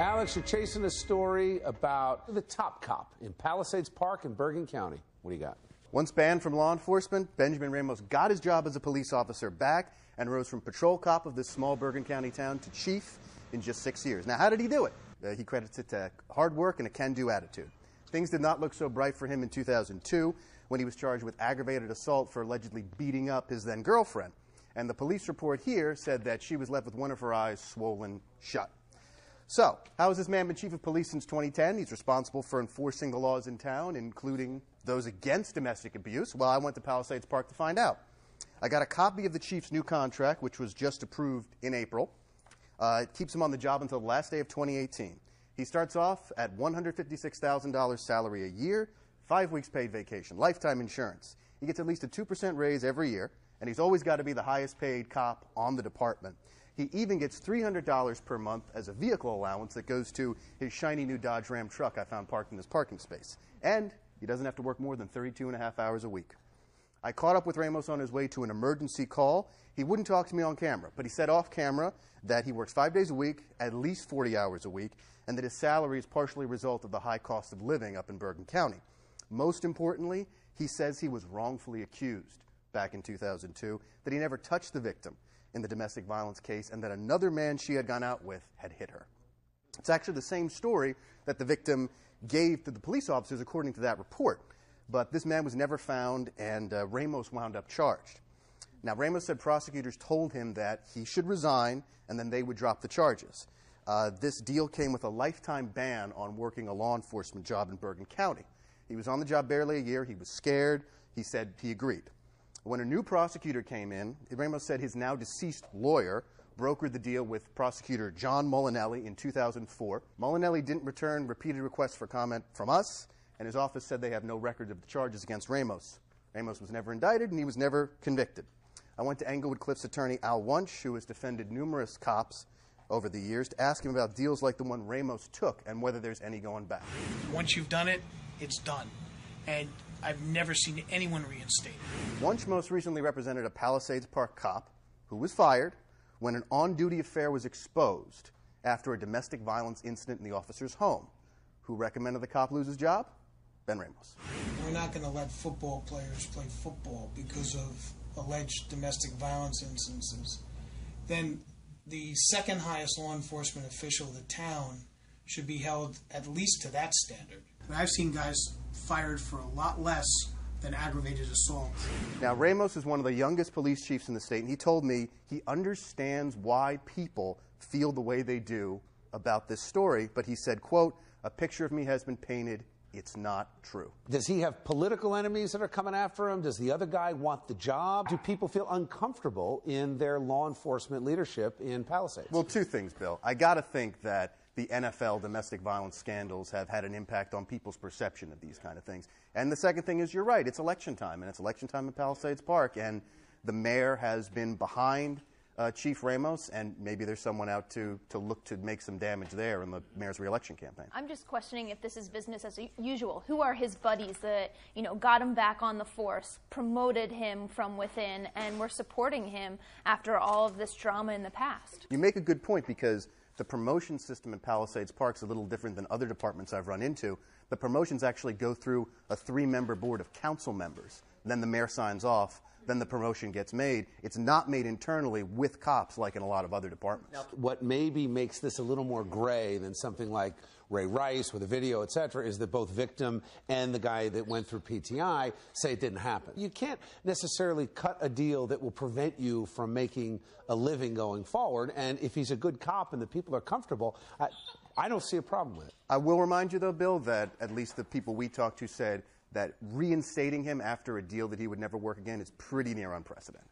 Alex, you're chasing a story about the top cop in Palisades Park in Bergen County. What do you got? Once banned from law enforcement, Benjamin Ramos got his job as a police officer back and rose from patrol cop of this small Bergen County town to chief in just 6 years. Now, how did he do it? He credits it to hard work and a can-do attitude. Things did not look so bright for him in 2002 when he was charged with aggravated assault for allegedly beating up his then-girlfriend. And the police report here said that she was left with one of her eyes swollen shut. So, how has this man been chief of police since 2010? He's responsible for enforcing the laws in town, including those against domestic abuse. Well, I went to Palisades Park to find out. I got a copy of the chief's new contract, which was just approved in April. It keeps him on the job until the last day of 2018. He starts off at $156,000 salary a year, 5 weeks paid vacation, lifetime insurance. He gets at least a 2% raise every year, and he's always got to be the highest paid cop on the department. He even gets $300 per month as a vehicle allowance that goes to his shiny new Dodge Ram truck I found parked in his parking space. And he doesn't have to work more than 32.5 hours a week. I caught up with Ramos on his way to an emergency call. He wouldn't talk to me on camera, but he said off camera that he works 5 days a week, at least 40 hours a week, and that his salary is partially a result of the high cost of living up in Bergen County. Most importantly, he says he was wrongfully accused back in 2002, that he never touched the victim in the domestic violence case, and that another man she had gone out with had hit her. It's actually the same story that the victim gave to the police officers according to that report. But this man was never found, and Ramos wound up charged. Now, Ramos said prosecutors told him that he should resign, and then they would drop the charges. This deal came with a lifetime ban on working a law enforcement job in Bergen County. He was on the job barely a year. He was scared. He said he agreed. When a new prosecutor came in, Ramos said his now deceased lawyer brokered the deal with prosecutor John Molinelli in 2004. Molinelli didn't return repeated requests for comment from us, and his office said they have no record of the charges against Ramos. Ramos was never indicted, and he was never convicted. I went to Englewood Cliffs attorney Al Wunsch, who has defended numerous cops over the years, to ask him about deals like the one Ramos took and whether there's any going back. Once you've done it, it's done. And I've never seen anyone reinstated. Wunsch most recently represented a Palisades Park cop who was fired when an on-duty affair was exposed after a domestic violence incident in the officer's home. Who recommended the cop lose his job? Ben Ramos. We're not going to let football players play football because of alleged domestic violence instances. Then the second highest law enforcement official of the town should be held at least to that standard. But I've seen guys fired for a lot less than aggravated assault. Now, Ramos is one of the youngest police chiefs in the state, and he told me he understands why people feel the way they do about this story, but he said, quote, "A picture of me has been painted. It's not true." Does he have political enemies that are coming after him? Does the other guy want the job? Do people feel uncomfortable in their law enforcement leadership in Palisades? Well, two things, Bill. I got to think that the NFL domestic violence scandals have had an impact on people's perception of these kind of things. And the second thing is, you're right, it's election time, and it's election time in Palisades Park, and the mayor has been behind Chief Ramos, and maybe there's someone out to look to make some damage there in the mayor's re-election campaign. I'm just questioning if this is business as usual. Who are his buddies that, got him back on the force, promoted him from within, and were supporting him after all of this drama in the past? You make a good point, because the promotion system in Palisades Park is a little different than other departments I've run into. The promotions actually go through a 3-member board of council members. Then the mayor signs off. Then the promotion gets made. It's not made internally with cops like in a lot of other departments. Now, what maybe makes this a little more gray than something like Ray Rice with a video, et cetera, is that both victim and the guy that went through PTI say it didn't happen. You can't necessarily cut a deal that will prevent you from making a living going forward. And if he's a good cop and the people are comfortable, I don't see a problem with it. I will remind you, though, Bill, that at least the people we talked to said that reinstating him after a deal that he would never work again is pretty near unprecedented.